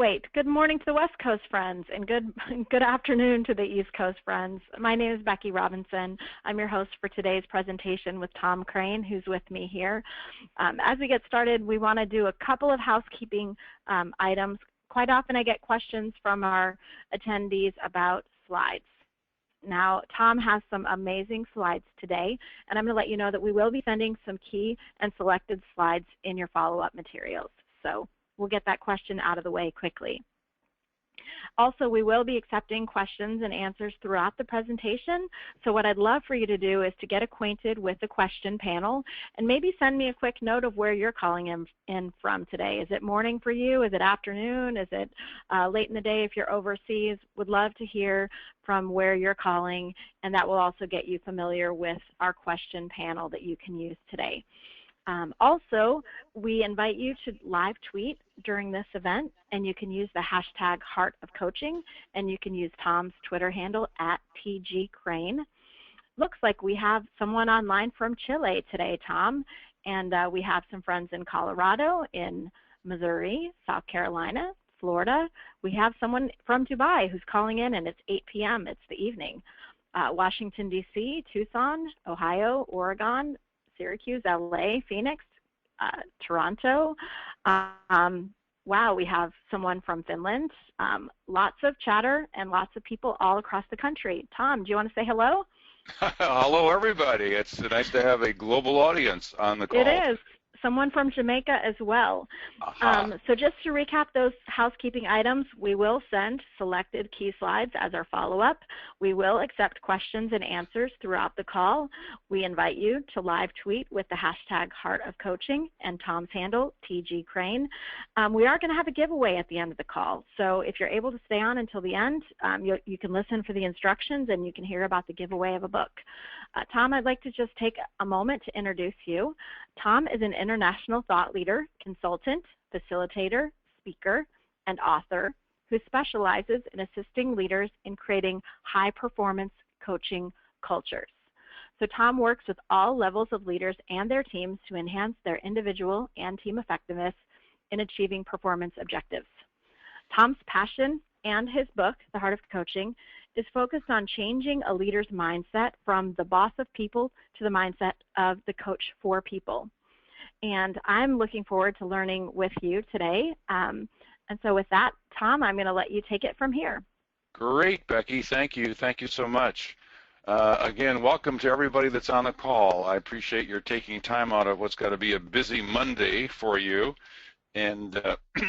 Wait, good morning to the West Coast friends, and good afternoon to the East Coast friends. My name is Becky Robinson. I'm your host for today's presentation with Tom Crane, who's with me here. As we get started, we want to do a couple of housekeeping items. Quite often I get questions from our attendees about slides. Now, Tom has some amazing slides today, and I'm going to let you know that we will be sending some key and selected slides in your follow-up materials. So we'll get that question out of the way quickly. Also, we will be accepting questions and answers throughout the presentation. So what I'd love for you to do is to get acquainted with the question panel and maybe send me a quick note of where you're calling in from today. Is it morning for you? Is it afternoon? Is it late in the day if you're overseas? Would love to hear from where you're calling, and that will also get you familiar with our question panel that you can use today. Also, we invite you to live tweet during this event, and you can use the hashtag #HeartOfCoaching, and you can use Tom's Twitter handle @TGCrane. Looks like we have someone online from Chile today, Tom, and we have some friends in Colorado, in Missouri, South Carolina, Florida. We have someone from Dubai who's calling in, and it's 8 p.m. It's the evening. Washington, D.C., Tucson, Ohio, Oregon, Syracuse, LA, Phoenix, Toronto. Wow, we have someone from Finland. Lots of chatter and lots of people all across the country. Tom, do you want to say hello? Hello, everybody. It's nice to have a global audience on the call. It is. Someone from Jamaica as well. So just to recap those housekeeping items, we will send selected key slides as our follow-up. We will accept questions and answers throughout the call. We invite you to live tweet with the hashtag #HeartOfCoaching and Tom's handle, TGCrane. We are going to have a giveaway at the end of the call. So if you're able to stay on until the end, you can listen for the instructions and you can hear about the giveaway of a book. Tom, I'd like to just take a moment to introduce you. Tom is an international thought leader, consultant, facilitator, speaker, and author who specializes in assisting leaders in creating high-performance coaching cultures. So Tom works with all levels of leaders and their teams to enhance their individual and team effectiveness in achieving performance objectives. Tom's passion and his book, The Heart of Coaching, is focused on changing a leader's mindset from the boss of people to the mindset of the coach for people. And I'm looking forward to learning with you today. And so with that, Tom, I'm going to let you take it from here. Great, Becky. Thank you. Thank you so much. Again, welcome to everybody that's on the call. I appreciate your taking time out of what's got to be a busy Monday for you and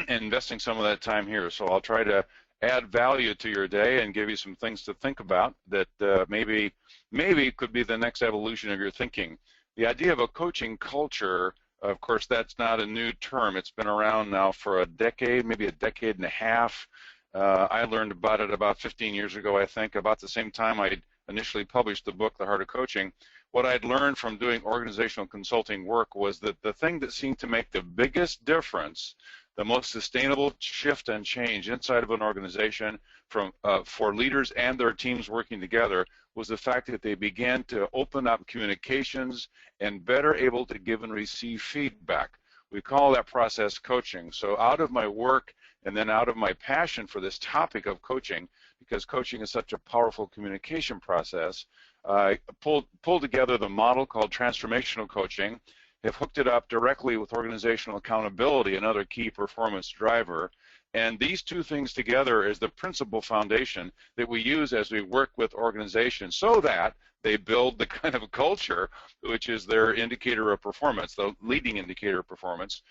investing some of that time here. So I'll try to add value to your day and give you some things to think about that maybe could be the next evolution of your thinking. The idea of a coaching culture, of course, that's not a new term. It's been around now for a decade, maybe a decade and a half. I learned about it about 15 years ago, I think, about the same time I initially published the book, The Heart of Coaching. What I'd learned from doing organizational consulting work was that the thing that seemed to make the biggest difference, the most sustainable shift and change inside of an organization for leaders and their teams working together was the fact that they began to open up communications and better able to give and receive feedback. We call that process coaching. So out of my work and then out of my passion for this topic of coaching, because coaching is such a powerful communication process, I pulled together the model called transformational coaching, have hooked it up directly with organizational accountability, another key performance driver. And these two things together is the principal foundation that we use as we work with organizations so that they build the kind of culture which is their indicator of performance, the leading indicator of performance.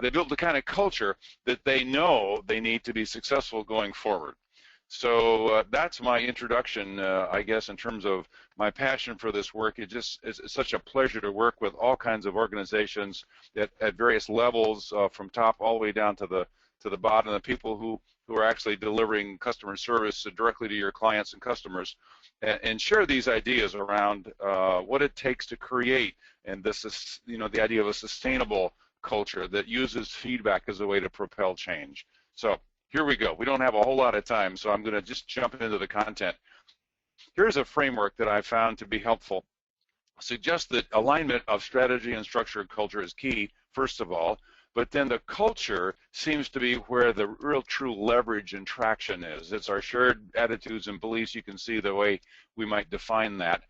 They build the kind of culture that they know they need to be successful going forward. So that's my introduction, I guess, in terms of my passion for this work. It just is such a pleasure to work with all kinds of organizations at various levels, from top all the way down to the bottom, the people who are actually delivering customer service directly to your clients and customers, and share these ideas around what it takes to create, and this is, the idea of a sustainable culture that uses feedback as a way to propel change. So here we go. We don't have a whole lot of time, so I'm going to just jump into the content. Here's a framework that I found to be helpful. Suggests that alignment of strategy and structure of culture is key, first of all, but then the culture seems to be where the real true leverage and traction is. It's our shared attitudes and beliefs. You can see the way we might define that.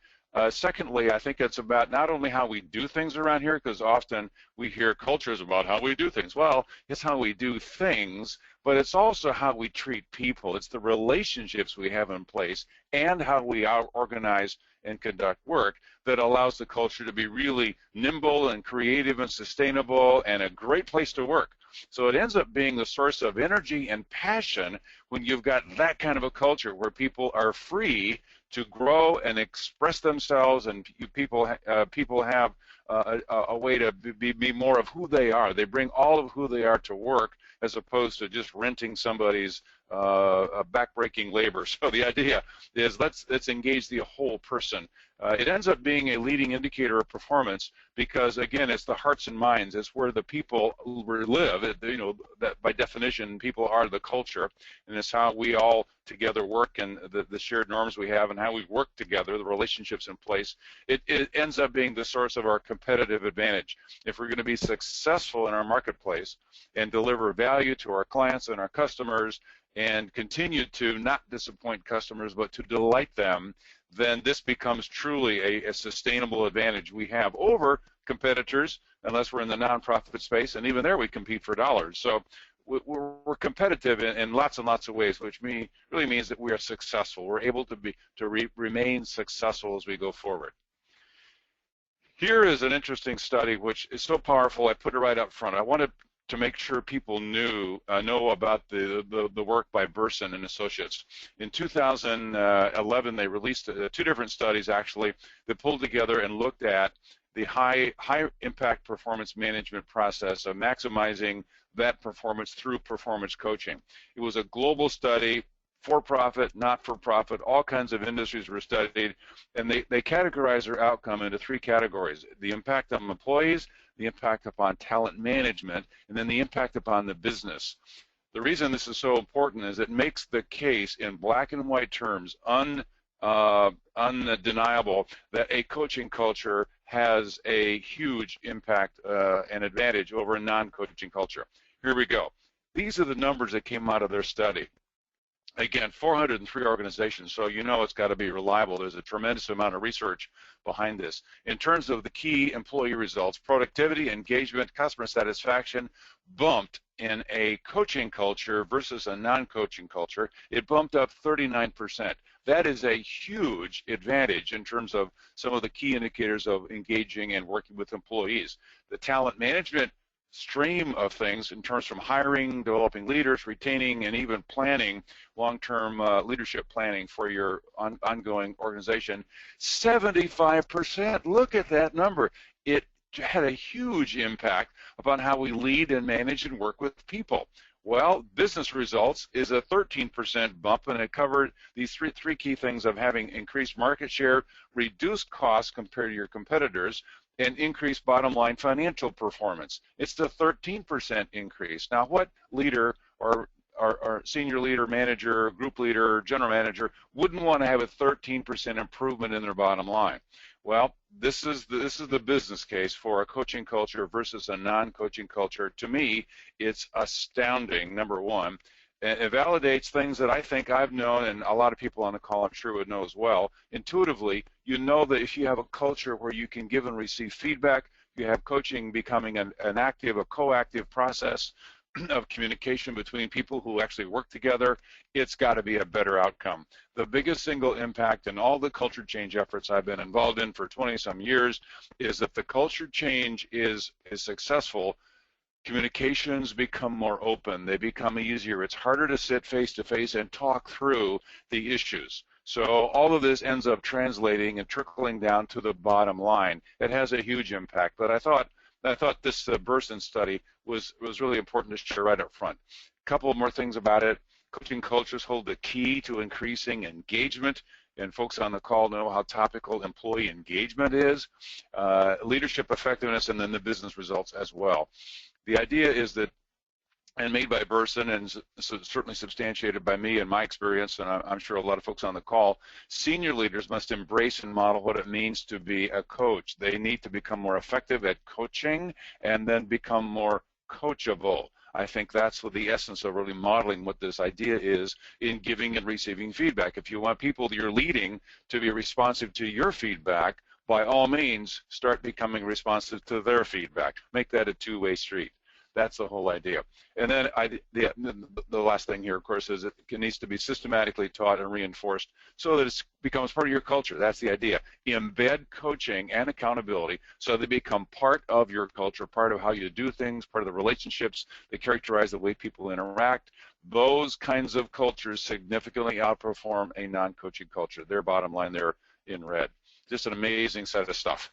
Secondly, I think it's about not only how we do things around here, because often we hear cultures about how we do things. Well, it's how we do things, but it's also how we treat people. It's the relationships we have in place and how we organize and conduct work that allows the culture to be really nimble and creative and sustainable and a great place to work. So it ends up being the source of energy and passion when you've got that kind of a culture where people are free to grow and express themselves, and people have a way to be more of who they are. They bring all of who they are to work as opposed to just renting somebody's backbreaking labor. So the idea is let's engage the whole person. It ends up being a leading indicator of performance because, again, it's the hearts and minds. It's where the people live. That by definition, people are the culture, and it's how we all together work and the shared norms we have and how we work together, the relationships in place. It ends up being the source of our competitive advantage. If we're going to be successful in our marketplace and deliver value to our clients and our customers and continue to not disappoint customers but to delight them, then this becomes truly a sustainable advantage we have over competitors, unless we're in the nonprofit space, and even there we compete for dollars. So we're competitive in lots and lots of ways, which really means that we are successful. We're able to remain successful as we go forward. Here is an interesting study which is so powerful, I put it right up front. I wanted to make sure people know about the work by Bersin and Associates. In 2011, they released two different studies, actually, that pulled together and looked at the high impact performance management process of maximizing that performance through performance coaching. It was a global study, for-profit, not-for-profit, all kinds of industries were studied, and they categorized their outcome into three categories: the impact on employees, the impact upon talent management, and then the impact upon the business. The reason this is so important is it makes the case in black and white terms undeniable that a coaching culture has a huge impact and advantage over a non-coaching culture. Here we go. These are the numbers that came out of their study. Again, 403 organizations, so you know it's got to be reliable. There's a tremendous amount of research behind this. In terms of the key employee results, productivity, engagement, customer satisfaction bumped in a coaching culture versus a non-coaching culture. It bumped up 39%. That is a huge advantage in terms of some of the key indicators of engaging and working with employees. The talent management stream of things in terms from hiring, developing leaders, retaining, and even planning long-term leadership planning for your ongoing organization, 75%. Look at that number. It had a huge impact upon how we lead and manage and work with people. Well, business results is a 13% bump, and it covered these three key things of having increased market share, reduced costs compared to your competitors, and increased bottom line financial performance. It's the 13% increase. Now, what leader or senior leader, manager, group leader, general manager wouldn't want to have a 13% improvement in their bottom line? Well, this is the business case for a coaching culture versus a non-coaching culture. To me, it's astounding, number one. It validates things that I think I've known, and a lot of people on the call I'm sure would know as well. Intuitively, you know that if you have a culture where you can give and receive feedback, you have coaching becoming a coactive process of communication between people who actually work together, it's got to be a better outcome. The biggest single impact in all the culture change efforts I've been involved in for 20-some years is that the culture change is successful. Communications become more open. They become easier. It's harder to sit face-to-face and talk through the issues. So all of this ends up translating and trickling down to the bottom line. It has a huge impact. But I thought this Bersin study was really important to share right up front. A couple more things about it. Coaching cultures hold the key to increasing engagement, and folks on the call know how topical employee engagement is, leadership effectiveness, and then the business results as well. The idea is that, and made by Bersin and certainly substantiated by me and my experience, and I'm sure a lot of folks on the call, senior leaders must embrace and model what it means to be a coach. They need to become more effective at coaching and then become more coachable. I think that's what the essence of really modeling what this idea is in giving and receiving feedback. If you want people that you're leading to be responsive to your feedback, by all means, start becoming responsive to their feedback. Make that a two-way street. That's the whole idea. And then the last thing here, of course, is it needs to be systematically taught and reinforced so that it becomes part of your culture. That's the idea. Embed coaching and accountability so they become part of your culture, part of how you do things, part of the relationships that characterize the way people interact. Those kinds of cultures significantly outperform a non-coaching culture. Their bottom line there in red. Just an amazing set of stuff.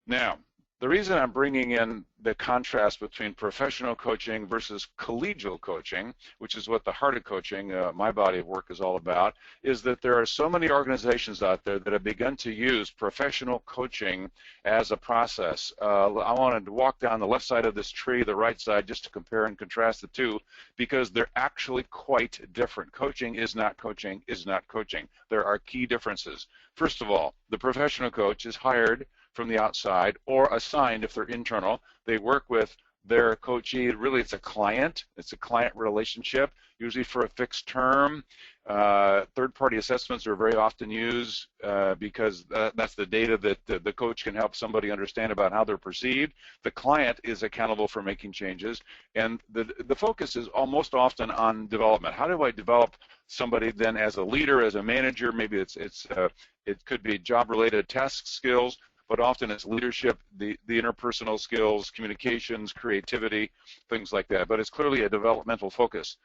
Now, the reason I'm bringing in the contrast between professional coaching versus collegial coaching, which is what the heart of coaching, my body of work, is all about, is that there are so many organizations out there that have begun to use professional coaching as a process. I wanted to walk down the left side of this tree, the right side, just to compare and contrast the two, because they're actually quite different. Coaching is not coaching is not coaching. There are key differences. First of all, the professional coach is hired from the outside or assigned if they're internal. They work with their coachee. Really, it's a client. It's a client relationship, usually for a fixed term. Third-party assessments are very often used because that's the data that the coach can help somebody understand about how they're perceived. The client is accountable for making changes, and the focus is almost often on development. How do I develop somebody then as a leader, as a manager? Maybe it could be job-related task skills, but often it's leadership, the interpersonal skills, communications, creativity, things like that. But it's clearly a developmental focus.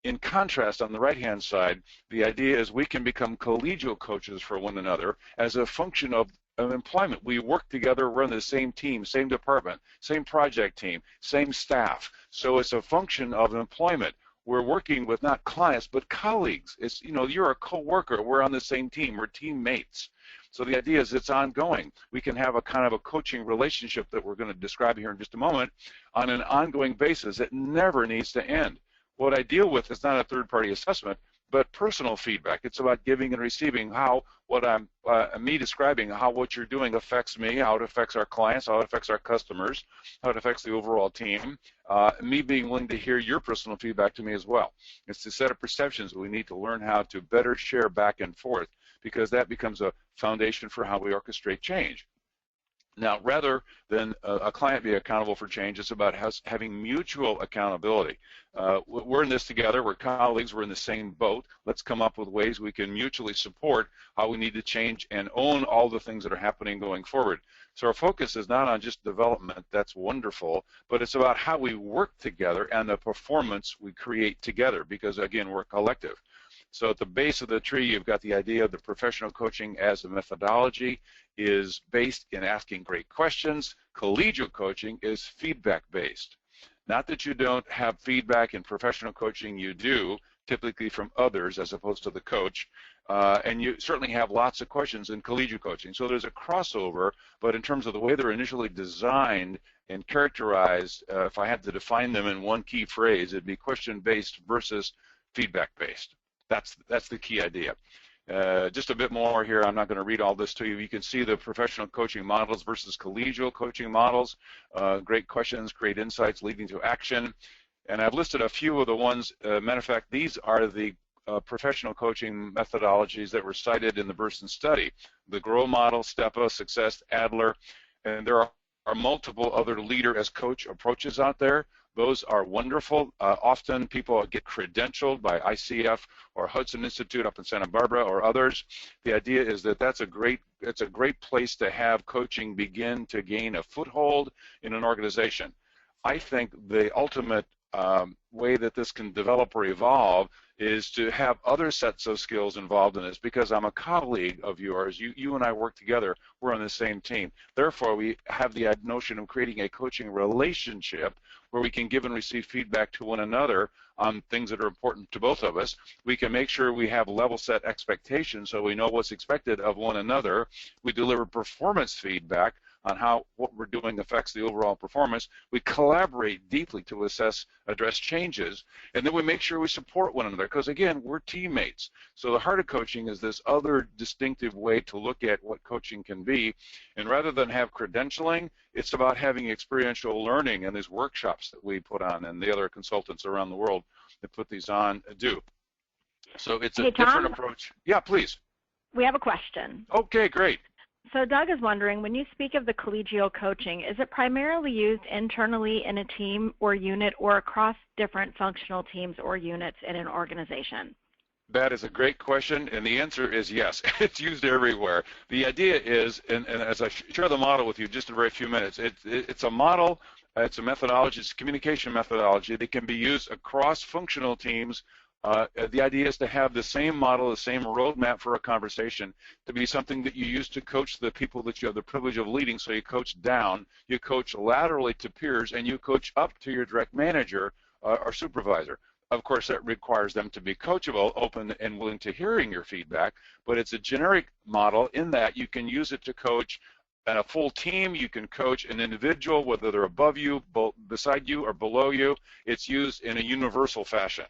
In contrast, on the right-hand side, the idea is we can become collegial coaches for one another as a function of employment. We work together, we're on the same team, same department, same project team, same staff. So it's a function of employment. We're working with not clients, but colleagues. It's, you're a co-worker, we're on the same team, we're teammates. So the idea is it's ongoing. We can have a kind of a coaching relationship that we're going to describe here in just a moment on an ongoing basis. It never needs to end. What I deal with is not a third-party assessment, but personal feedback. It's about giving and receiving how me describing how what you're doing affects me, how it affects our clients, how it affects our customers, how it affects the overall team, me being willing to hear your personal feedback to me as well. It's a set of perceptions that we need to learn how to better share back and forth, because that becomes a foundation for how we orchestrate change. Now, rather than a client be accountable for change, it's about having mutual accountability. We're in this together. We're colleagues. We're in the same boat. Let's come up with ways we can mutually support how we need to change and own all the things that are happening going forward. So our focus is not on just development. That's wonderful, but it's about how we work together and the performance we create together, because, again, we're collective. So at the base of the tree, you've got the idea of the professional coaching as a methodology is based in asking great questions. Collegial coaching is feedback-based. Not that you don't have feedback in professional coaching, you do, typically from others as opposed to the coach, and you certainly have lots of questions in collegial coaching. So there's a crossover, but in terms of the way they're initially designed and characterized, if I had to define them in one key phrase, it'd be question-based versus feedback-based. That's the key idea. Just a bit more here. I'm not going to read all this to you. You can see the professional coaching models versus collegial coaching models. Great questions, great insights leading to action. And I've listed a few of the ones. Matter of fact, these are the professional coaching methodologies that were cited in the Bersin study. The GROW model, STEPA, Success, Adler, and there are multiple other leader as coach approaches out there. Those are wonderful. Often people get credentialed by ICF or Hudson Institute up in Santa Barbara or others. The idea is that it's a great place to have coaching begin to gain a foothold in an organization. I think the ultimate way that this can develop or evolve is to have other sets of skills involved in this, because I'm a colleague of yours. You and I work together. We're on the same team. Therefore, we have the notion of creating a coaching relationship where we can give and receive feedback to one another on things that are important to both of us. We can make sure we have level set expectations so we know what's expected of one another. We deliver performance feedback, on how what we're doing affects the overall performance. We collaborate deeply to address changes, and then we make sure we support one another, because again, we're teammates. So the heart of coaching is this other distinctive way to look at what coaching can be, and rather than have credentialing, it's about having experiential learning, and these workshops that we put on and the other consultants around the world that put these on do. So it's a different approach. Yeah, please. We have a question. Okay, great. So Doug is wondering, when you speak of the collegial coaching, is it primarily used internally in a team or unit or across different functional teams or units in an organization? That is a great question, and the answer is yes. It's used everywhere. The idea is, and as I share the model with you just in a very few minutes, it's a model, it's a methodology, it's a communication methodology that can be used across functional teams. The idea is to have the same model, the same roadmap for a conversation, to be something that you use to coach the people that you have the privilege of leading. So you coach down, you coach laterally to peers, and you coach up to your direct manager or supervisor. Of course, that requires them to be coachable, open, and willing to hearing your feedback, but it's a generic model in that you can use it to coach a full team. You can coach an individual, whether they're above you, beside you, or below you. It's used in a universal fashion.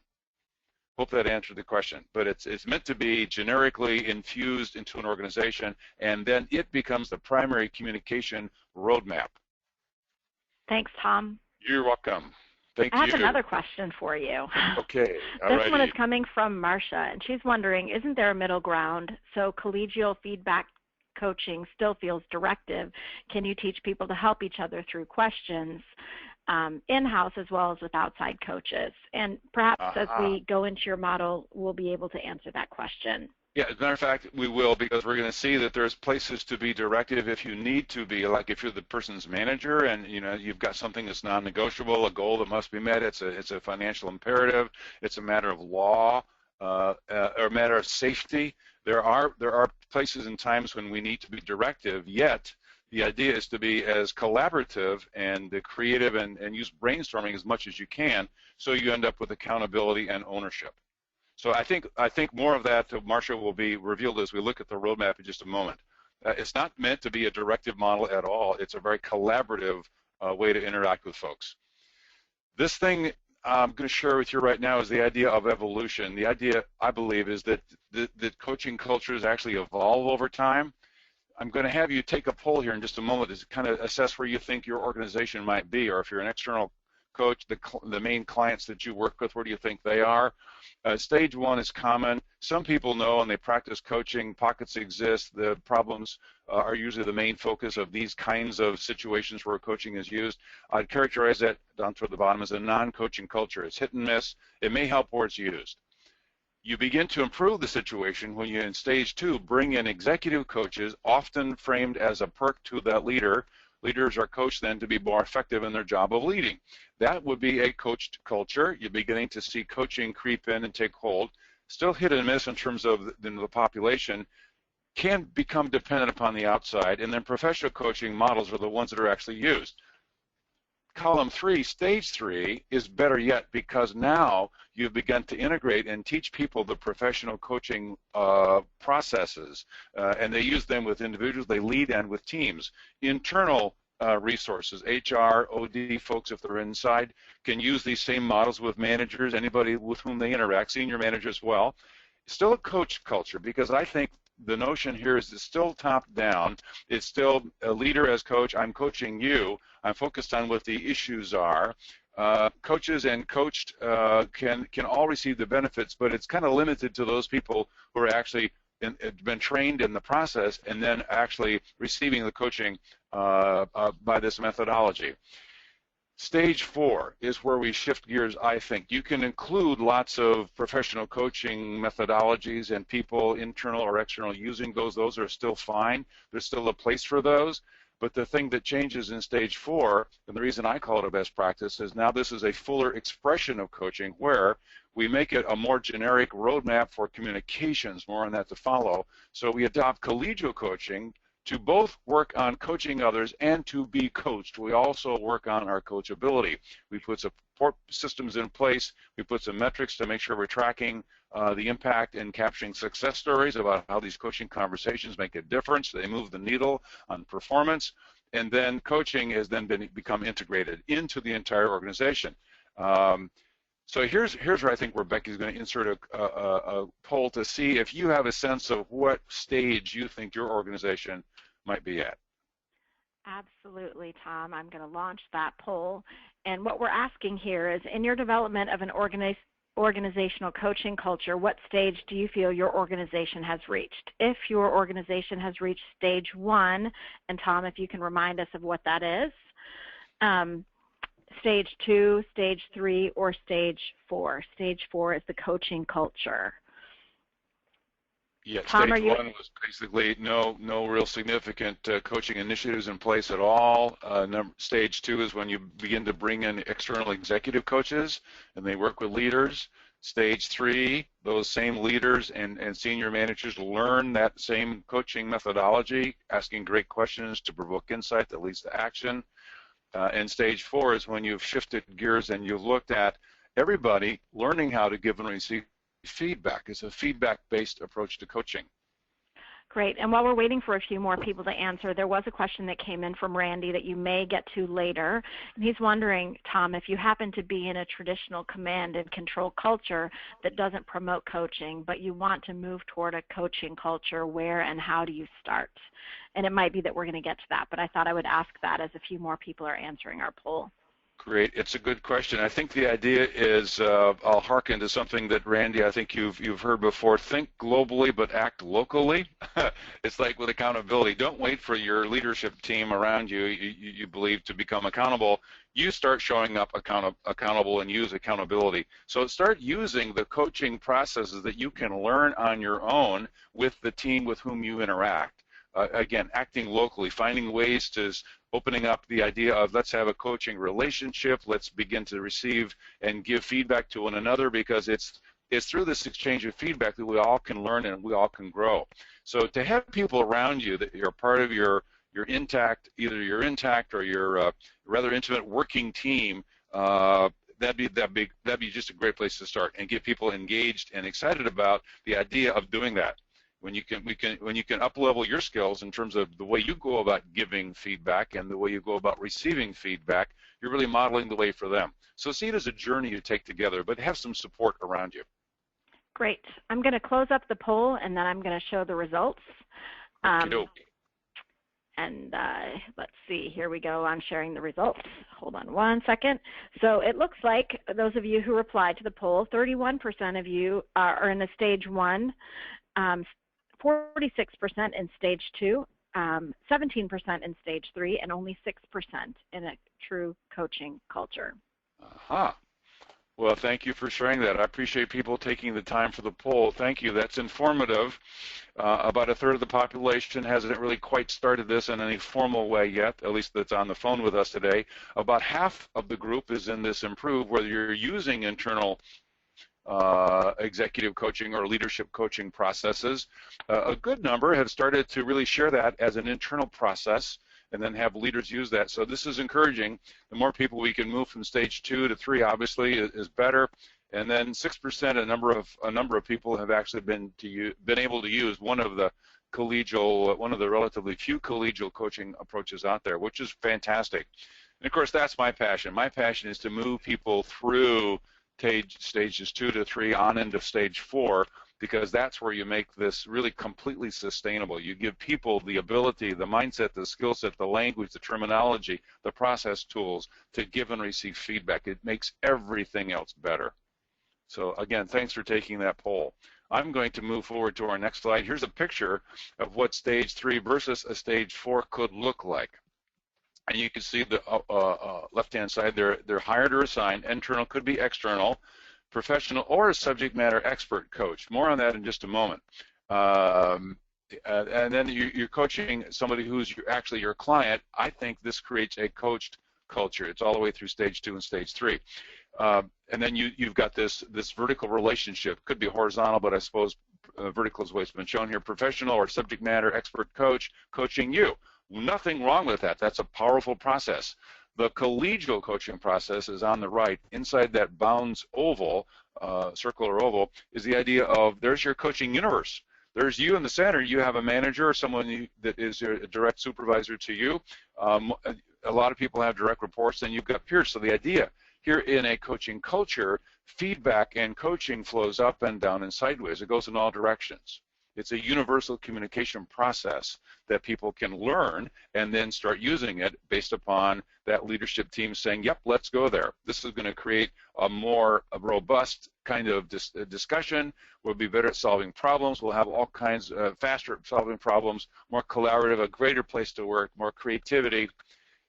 Hope that answered the question, but it's meant to be generically infused into an organization, and then it becomes the primary communication roadmap. Thanks, Tom. You're welcome. Thank you. I have another question for you. Okay. This one is coming from Marcia, and she's wondering, isn't there a middle ground? So collegial feedback coaching still feels directive. Can you teach people to help each other through questions? In-house as well as with outside coaches? And perhaps as we go into your model, we'll be able to answer that question. Yeah, as a matter of fact, we will, because we're going to see that there's places to be directive if you need to be, like if you're the person's manager and you've got something that's non-negotiable, a goal that must be met. It's a financial imperative. It's a matter of law or a matter of safety. There are places and times when we need to be directive, yet the idea is to be as collaborative and creative and use brainstorming as much as you can, so you end up with accountability and ownership. So I think more of that, Marcia, will be revealed as we look at the roadmap in just a moment. It's not meant to be a directive model at all. It's a very collaborative way to interact with folks. This thing I'm going to share with you right now is the idea of evolution. The idea, I believe, is that coaching cultures actually evolve over time. I'm going to have you take a poll here in just a moment to kind of assess where you think your organization might be, or if you're an external coach, the main clients that you work with, where do you think they are? Stage one is common. Some people know and they practice coaching. Pockets exist. The problems are usually the main focus of these kinds of situations where coaching is used. I'd characterize that down toward the bottom as a non-coaching culture. It's hit and miss. It may help where it's used. You begin to improve the situation when you, in stage two, bring in executive coaches, often framed as a perk to that leader. Leaders are coached then to be more effective in their job of leading. That would be a coached culture. You're beginning to see coaching creep in and take hold. Still hit and miss in terms of the population. Can become dependent upon the outside, and then professional coaching models are the ones that are actually used. Column 3, stage 3, is better yet, because now you've begun to integrate and teach people the professional coaching processes, and they use them with individuals, they lead, and with teams. Internal resources, HR, OD folks, if they're inside, can use these same models with managers, anybody with whom they interact, senior managers as well. Still a coach culture, because I think the notion here is it's still top-down. It's still a leader as coach. I'm coaching you. I'm focused on what the issues are. Coaches and coached can all receive the benefits, but it's kind of limited to those people who are actually been trained in the process and then actually receiving the coaching by this methodology. Stage 4 is where we shift gears, I think. You can include lots of professional coaching methodologies and people, internal or external, using those. Those are still fine. There's still a place for those. But the thing that changes in stage 4, and the reason I call it a best practice, is now this is a fuller expression of coaching where we make it a more generic roadmap for communications, more on that to follow. So we adopt collegial coaching to both work on coaching others and to be coached. We also work on our coachability. We put support systems in place. We put some metrics to make sure we're tracking the impact and capturing success stories about how these coaching conversations make a difference. They move the needle on performance. and then coaching has then become integrated into the entire organization. So here's where I think Becky's going to insert a poll to see if you have a sense of what stage you think your organization might be at. Absolutely, Tom. I'm going to launch that poll. And what we're asking here is, in your development of an organizational coaching culture, what stage do you feel your organization has reached? If your organization has reached stage 1, and Tom, if you can remind us of what that is, stage 2, stage 3, or stage 4. Stage 4 is the coaching culture. Yeah, Tom, stage 1 was basically no real significant coaching initiatives in place at all. Stage 2 is when you begin to bring in external executive coaches and they work with leaders. Stage 3, those same leaders and senior managers learn that same coaching methodology, asking great questions to provoke insight that leads to action. And stage 4 is when you've shifted gears and you've looked at everybody learning how to give and receive feedback. It's a feedback-based approach to coaching. Great. And while we're waiting for a few more people to answer, there was a question that came in from Randy that you may get to later. And he's wondering, Tom, if you happen to be in a traditional command and control culture that doesn't promote coaching, but you want to move toward a coaching culture, where and how do you start? And it might be that we're going to get to that, but I thought I would ask that as a few more people are answering our poll. Great. It's a good question. I think the idea is, I'll hearken to something that, Randy, I think you've heard before. Think globally, but act locally. It's like with accountability. Don't wait for your leadership team around you, you believe, to become accountable. You start showing up accountable and use accountability. So start using the coaching processes that you can learn on your own with the team with whom you interact. Again, acting locally, finding ways to opening up the idea of let's have a coaching relationship, let's begin to receive and give feedback to one another, because it's through this exchange of feedback that we all can learn and we all can grow. So to have people around you that you're part of your intact, either your intact or your rather intimate working team, that'd be just a great place to start, and get people engaged and excited about the idea of doing that. When you can up-level your skills in terms of the way you go about giving feedback and the way you go about receiving feedback, you're really modeling the way for them. So see it as a journey you take together, but have some support around you. Great. I'm going to close up the poll, and then I'm going to show the results. And let's see, here we go. I'm sharing the results. Hold on one second. So it looks like those of you who replied to the poll, 31% of you are in the stage 1, 46% in stage 2, 17% in stage 3, and only 6% in a true coaching culture. Well, thank you for sharing that. I appreciate people taking the time for the poll. Thank you. That's informative. About a third of the population hasn't really quite started this in any formal way yet, at least that's on the phone with us today. About half of the group is in this improve, whether you're using internal executive coaching or leadership coaching processes. A good number have started to really share that as an internal process and then have leaders use that. So this is encouraging. The more people we can move from stage 2 to 3, obviously, is better. And then 6%, a number of people have actually been able to use one of the relatively few collegial coaching approaches out there, which is fantastic. And of course, that's my passion. My passion is to move people through stages 2 to 3 on into stage 4, because that's where you make this really completely sustainable. You give people the ability, the mindset, the skill set, the language, the terminology, the process tools to give and receive feedback. It makes everything else better. So again, thanks for taking that poll. I'm going to move forward to our next slide. Here's a picture of what stage 3 versus a stage 4 could look like. And you can see the left-hand side, they're hired or assigned. Internal could be external, professional, or a subject matter expert coach. More on that in just a moment. And then you're coaching somebody who's actually your client. I think this creates a coached culture. It's all the way through stage 2 and stage 3. And then you've got this vertical relationship. Could be horizontal, but I suppose vertical is what's been shown here. Professional or subject matter expert coach coaching you. Nothing wrong with that. That's a powerful process. The collegial coaching process is on the right. Inside that bounds oval, circle or oval, is the idea of there's your coaching universe. There's you in the center. You have a manager or someone that is a direct supervisor to you. A lot of people have direct reports, and you've got peers. So the idea here in a coaching culture, feedback and coaching flows up and down and sideways. It goes in all directions. It's a universal communication process that people can learn and then start using it based upon that leadership team saying, yep, let's go there. This is going to create a more robust kind of discussion. We'll be better at solving problems. We'll have all kinds of faster at solving problems, more collaborative, a greater place to work, more creativity.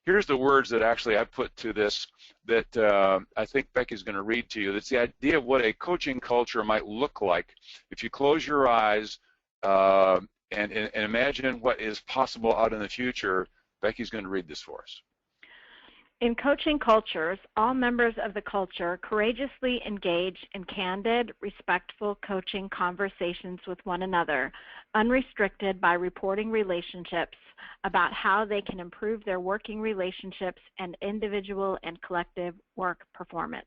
Here's the words that actually I put to this that I think Becky's going to read to you. That's the idea of what a coaching culture might look like if you close your eyes and imagine what is possible out in the future. Becky's going to read this for us. In coaching cultures, all members of the culture courageously engage in candid, respectful coaching conversations with one another, unrestricted by reporting relationships about how they can improve their working relationships and individual and collective work performance.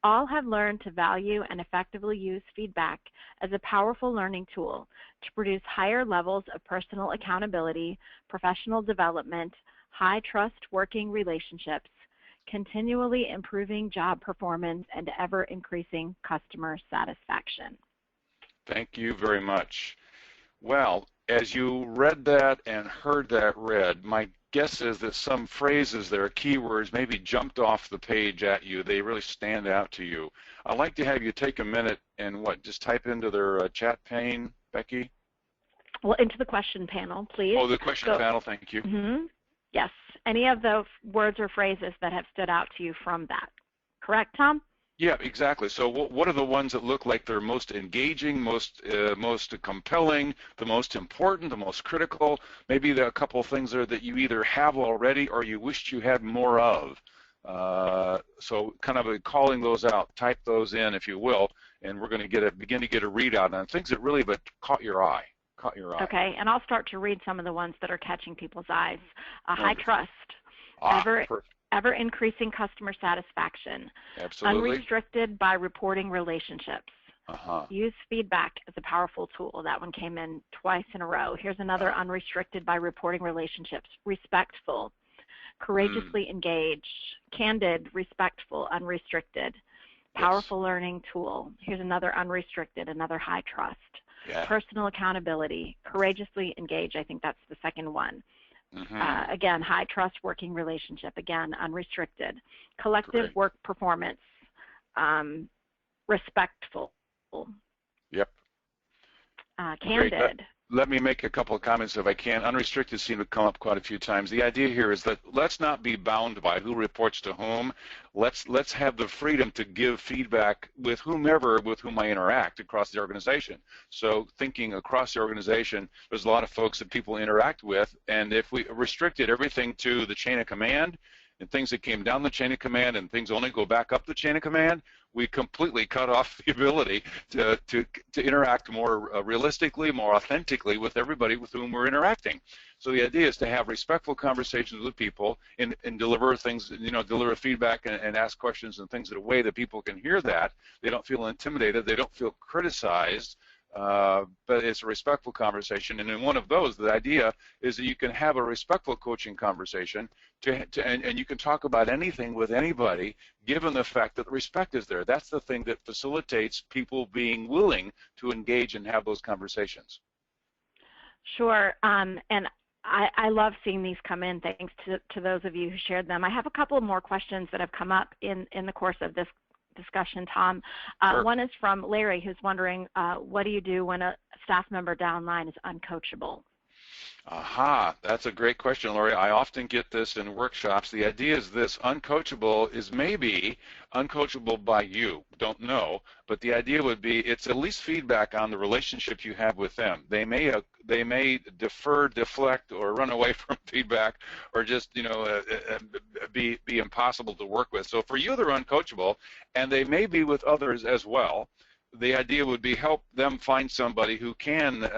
All have learned to value and effectively use feedback as a powerful learning tool to produce higher levels of personal accountability, professional development, high-trust working relationships, continually improving job performance, and ever-increasing customer satisfaction. Thank you very much. Well, as you read that and heard that read, my guess is that some phrases there, keywords, maybe jumped off the page at you. They really stand out to you. I'd like to have you take a minute and just type into their chat pane, Becky? Well, into the question panel, please. Oh, the question panel, thank you. Mm-hmm. Yes, any of the words or phrases that have stood out to you from that. Correct, Tom? Yeah, exactly. So what are the ones that look like they're most engaging, most compelling, the most important, the most critical? Maybe there are a couple of things there that you either have already or you wished you had more of. So kind of calling those out, type those in, if you will, and we're going to begin to get a readout on things that really caught your eye. Okay, and I'll start to read some of the ones that are catching people's eyes. High trust, ever increasing customer satisfaction, absolutely. Unrestricted by reporting relationships, use feedback as a powerful tool. That one came in twice in a row. Here's another unrestricted by reporting relationships, respectful, courageously engaged, candid, respectful, unrestricted, powerful learning tool. Here's another unrestricted, another high trust. Yeah. Personal accountability, courageously engage, I think that's the second one. Again, high trust working relationship, again, unrestricted. Collective work performance, respectful. Yep. Candid. Let me make a couple of comments if I can. Unrestricted seem to come up quite a few times. The idea here is that let's not be bound by who reports to whom. Let's have the freedom to give feedback with whomever with whom I interact across the organization. So thinking across the organization, there's a lot of folks that people interact with, and if we restricted everything to the chain of command and things that came down the chain of command and things only go back up the chain of command, we completely cut off the ability to interact more realistically, more authentically with everybody with whom we're interacting. So the idea is to have respectful conversations with people and deliver things, deliver feedback and ask questions and things in a way that people can hear that. They don't feel intimidated. They don't feel criticized. But it's a respectful conversation, and in one of those, the idea is that you can have a respectful coaching conversation and you can talk about anything with anybody, given the fact that respect is there. That's the thing that facilitates people being willing to engage and have those conversations. Sure, and I love seeing these come in. Thanks to those of you who shared them. I have a couple more questions that have come up in the course of this discussion, Tom. Sure. One is from Larry, who's wondering, what do you do when a staff member downline is uncoachable? That's a great question, Lori. I often get this in workshops. The idea is this: uncoachable is maybe uncoachable by you. Don't know, but the idea would be it's at least feedback on the relationship you have with them. They may defer, deflect, or run away from feedback, or just be impossible to work with. So for you, they're uncoachable, and they may be with others as well. The idea would be help them find somebody who can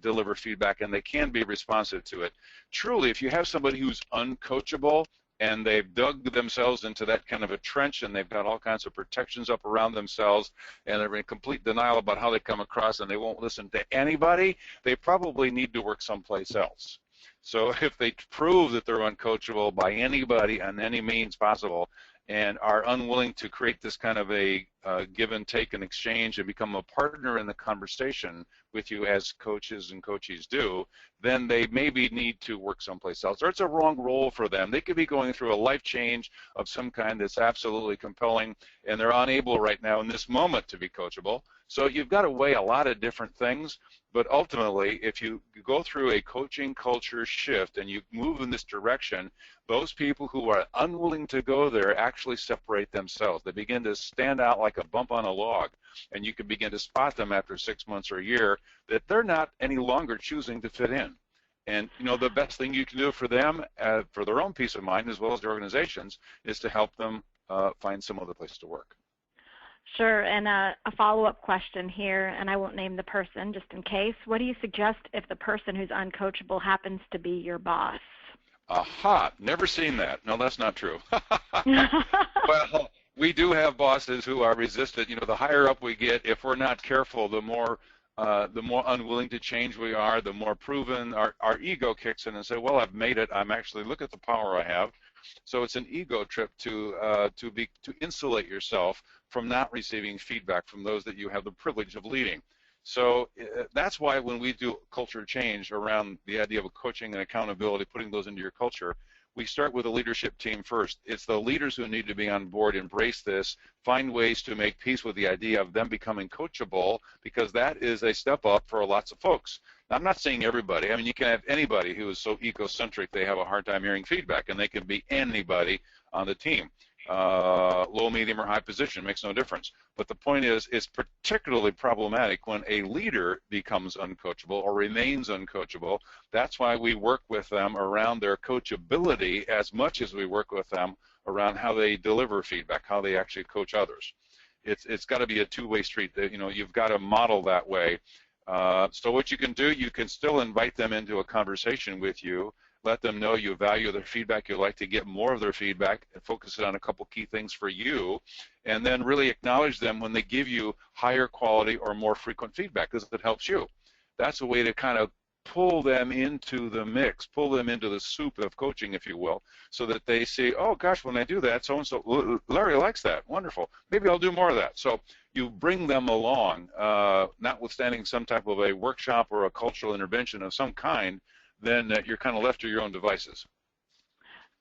deliver feedback and they can be responsive to it. Truly, if you have somebody who's uncoachable, and they've dug themselves into that kind of a trench, and they've got all kinds of protections up around themselves, and they're in complete denial about how they come across, and they won't listen to anybody, they probably need to work someplace else. So if they prove that they're uncoachable by anybody on any means possible, and are unwilling to create this kind of a give and take and exchange and become a partner in the conversation with you as coaches and coachees do, then they maybe need to work someplace else, or it's a wrong role for them. They could be going through a life change of some kind that's absolutely compelling, and they're unable right now in this moment to be coachable. So you've got to weigh a lot of different things, but ultimately, if you go through a coaching culture shift and you move in this direction, those people who are unwilling to go there actually separate themselves. They begin to stand out like a bump on a log, and you can begin to spot them after 6 months or a year that they're not any longer choosing to fit in. And you know, the best thing you can do for them, for their own peace of mind as well as the organizations, is to help them find some other place to work. Sure, and a follow-up question here, and I won't name the person just in case. What do you suggest if the person who's uncoachable happens to be your boss? Aha, never seen that. No, that's not true. Well, we do have bosses who are resistant. You know, the higher up we get, if we're not careful, the more unwilling to change we are, the more proven our ego kicks in and say, well, I've made it. I'm actually, look at the power I have. So it's an ego trip to insulate yourself from not receiving feedback from those that you have the privilege of leading. So that's why when we do culture change around the idea of coaching and accountability, putting those into your culture, we start with a leadership team first. It's the leaders who need to be on board, embrace this, find ways to make peace with the idea of them becoming coachable, because that is a step up for lots of folks. Now, I'm not saying everybody. I mean, you can have anybody who is so egocentric they have a hard time hearing feedback, and they can be anybody on the team. Low, medium, or high position makes no difference. But the point is, it's particularly problematic when a leader becomes uncoachable or remains uncoachable. That's why we work with them around their coachability as much as we work with them around how they deliver feedback, how they actually coach others. It's got to be a two-way street. You know, you've got to model that way. So what you can do, you can still invite them into a conversation with you. Let them know you value their feedback, you'd like to get more of their feedback, and focus it on a couple key things for you, and then really acknowledge them when they give you higher quality or more frequent feedback, because it helps you. That's a way to kind of pull them into the mix, pull them into the soup of coaching, if you will, so that they see, oh gosh, when I do that, so-and-so, Larry likes that, wonderful, maybe I'll do more of that. So you bring them along, notwithstanding some type of a workshop or a cultural intervention of some kind, then you're kind of left to your own devices.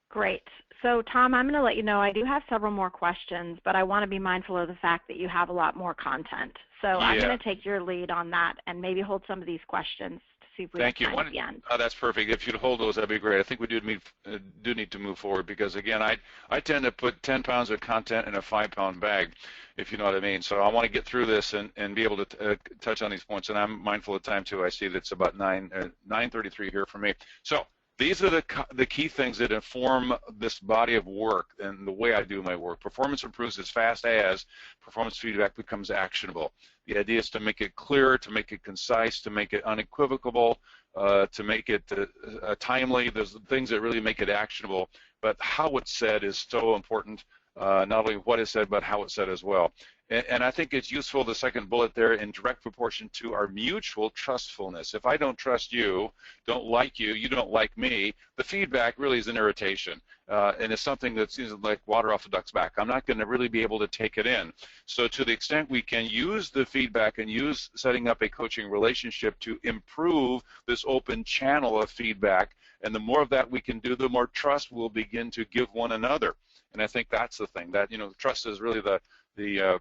Great. So, Tom, I'm going to let you know I do have several more questions, but I want to be mindful of the fact that you have a lot more content. So yeah. I'm going to take your lead on that and maybe hold some of these questions to see if we have time at the end. That's perfect. If you'd hold those, that'd be great. I think we do need to move forward because, again, I tend to put 10 pounds of content in a 5-pound bag, if you know what I mean. So I want to get through this and be able to touch on these points. And I'm mindful of time, too. I see that it's about 9:33 here for me. So these are the key things that inform this body of work and the way I do my work. Performance improves as fast as performance feedback becomes actionable. The idea is to make it clear, to make it concise, to make it unequivocal, to make it timely. There's things that really make it actionable, but how it's said is so important. Not only what is said, but how it's said as well. And I think it's useful, the second bullet there, in direct proportion to our mutual trustfulness. If I don't trust you, don't like you, you don't like me, the feedback really is an irritation. And it's something that seems like water off a duck's back. I'm not going to really be able to take it in. So to the extent we can use the feedback and use setting up a coaching relationship to improve this open channel of feedback, and the more of that we can do, the more trust we'll begin to give one another. And I think that's the thing, that, you know, trust is really the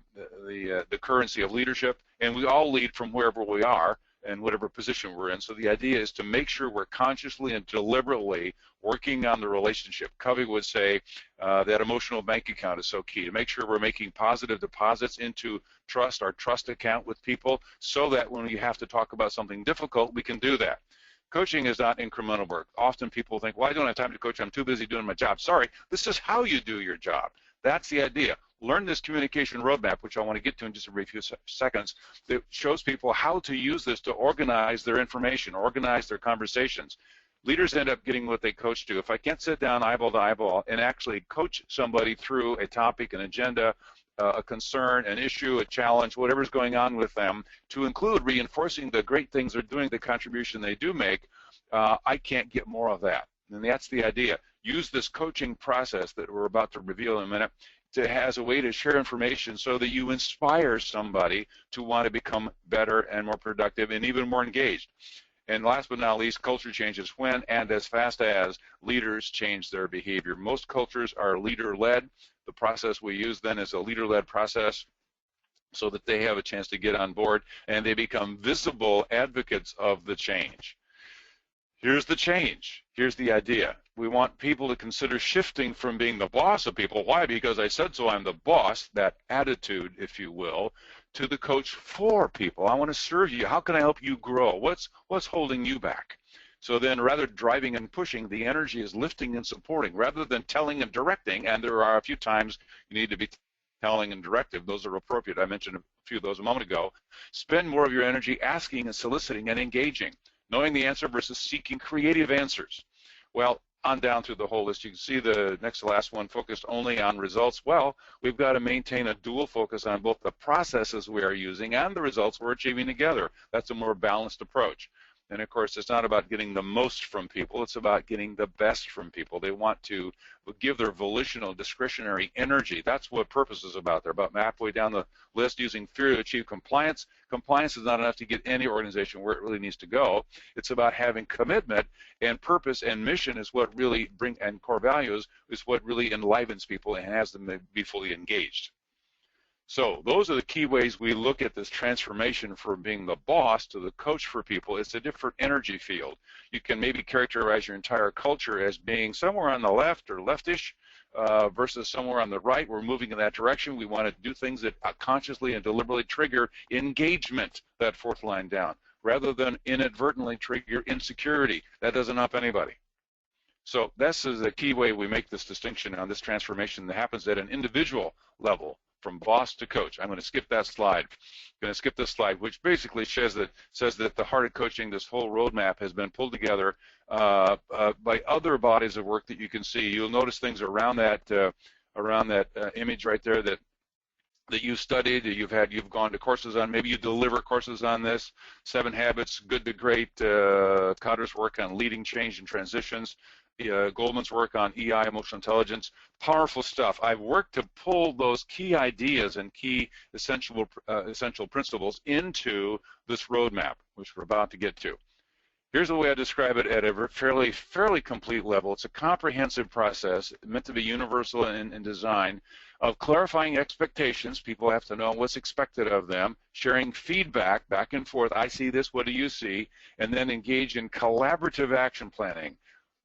currency of leadership, and we all lead from wherever we are and whatever position we're in. So the idea is to make sure we're consciously and deliberately working on the relationship. Covey would say that emotional bank account is so key, to make sure we're making positive deposits into trust, our trust account with people, so that when we have to talk about something difficult, we can do that. Coaching is not incremental work. Often people think, well, I don't have time to coach. I'm too busy doing my job. Sorry, this is how you do your job. That's the idea. Learn this communication roadmap, which I want to get to in just a brief few seconds, that shows people how to use this to organize their information, organize their conversations. Leaders end up getting what they coach to. If I can't sit down eyeball to eyeball and actually coach somebody through a topic, an agenda, a concern, an issue, a challenge, whatever's going on with them, to include reinforcing the great things they're doing, the contribution they do make, I can't get more of that. And that's the idea. Use this coaching process that we're about to reveal in a minute as a way to share information so that you inspire somebody to want to become better and more productive and even more engaged. And last but not least, culture changes when and as fast as leaders change their behavior. Most cultures are leader-led. The process we use then is a leader-led process so that they have a chance to get on board and they become visible advocates of the change. Here's the change. Here's the idea. We want people to consider shifting from being the boss of people. Why? Because I said so, I'm the boss, that attitude, if you will, to the coach for people. I want to serve you. How can I help you grow? What's holding you back? So then rather driving and pushing, the energy is lifting and supporting rather than telling and directing. And there are a few times you need to be telling and directive. Those are appropriate. I mentioned a few of those a moment ago. Spend more of your energy asking and soliciting and engaging, knowing the answer versus seeking creative answers. Well, on down through the whole list, you can see the next to last one focused only on results. Well, we've got to maintain a dual focus on both the processes we are using and the results we're achieving together. That's a more balanced approach. And of course, it's not about getting the most from people, it's about getting the best from people. They want to give their volitional, discretionary energy. That's what purpose is about. They're about halfway down the list using fear to achieve compliance. Compliance is not enough to get any organization where it really needs to go. It's about having commitment, and purpose and mission is what really and core values is what really enlivens people and has them be fully engaged. So those are the key ways we look at this transformation from being the boss to the coach for people. It's a different energy field. You can maybe characterize your entire culture as being somewhere on the left or leftish versus somewhere on the right. We're moving in that direction. We want to do things that consciously and deliberately trigger engagement, that fourth line down, rather than inadvertently trigger insecurity. That doesn't help anybody. So this is the key way we make this distinction on this transformation that happens at an individual level, from boss to coach. I'm going to skip that slide. I'm going to skip this slide, which basically says that the heart of coaching, this whole roadmap, has been pulled together by other bodies of work that you can see. You'll notice things around that image right there that you've studied, you've gone to courses on. Maybe you deliver courses on this. 7 Habits, Good to Great. Cotter's work on leading change and transitions. Goldman's work on EI, emotional intelligence, powerful stuff. I've worked to pull those key ideas and key essential principles into this roadmap, which we're about to get to. Here's the way I describe it at a fairly complete level. It's a comprehensive process meant to be universal in design of clarifying expectations. People have to know what's expected of them, sharing feedback back and forth. I see this, what do you see? And then engage in collaborative action planning.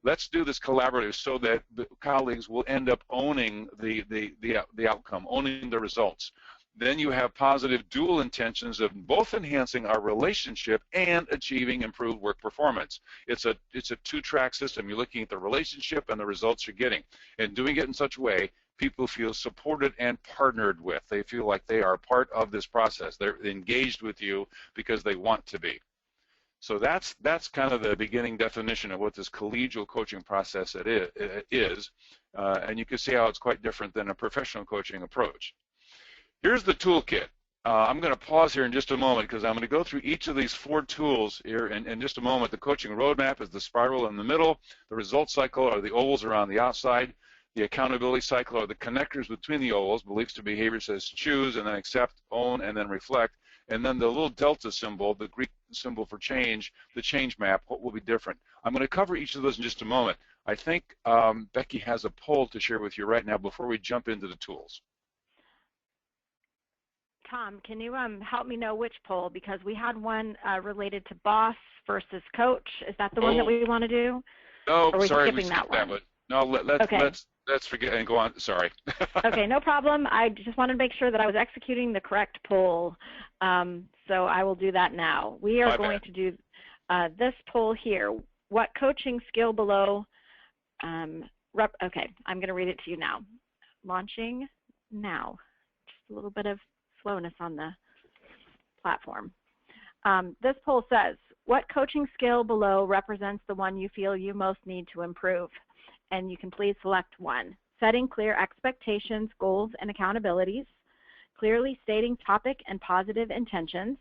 Let's do this collaborative so that the colleagues will end up owning the outcome, owning the results. Then you have positive dual intentions of both enhancing our relationship and achieving improved work performance. It's a two-track system. You're looking at the relationship and the results you're getting, and doing it in such a way people feel supported and partnered with. They feel like they are part of this process. They're engaged with you because they want to be. So that's kind of the beginning definition of what this collegial coaching process is, and you can see how it's quite different than a professional coaching approach. Here's the toolkit. I'm going to pause here in just a moment because I'm going to go through each of these 4 tools here in just a moment. The coaching roadmap is the spiral in the middle. The results cycle are the ovals around the outside. The accountability cycle are the connectors between the ovals. Beliefs to behavior says choose and then accept, own, and then reflect. And then the little delta symbol, the Greek symbol for change, the change map, what will be different? I'm going to cover each of those in just a moment. I think Becky has a poll to share with you right now before we jump into the tools. Tom, can you help me know which poll? Because we had one related to boss versus coach. Is that the one that we want to do? No, sorry, we skipped that one. No, let's forget and go on. Sorry. Okay, no problem. I just wanted to make sure that I was executing the correct poll. So I will do that now. We are going to do this poll here. What coaching skill below? Okay, I'm going to read it to you now. Launching now. Just a little bit of slowness on the platform. This poll says, What coaching skill below represents the one you feel you most need to improve? And you can please select one. Setting clear expectations, goals, and accountabilities, clearly stating topic and positive intentions,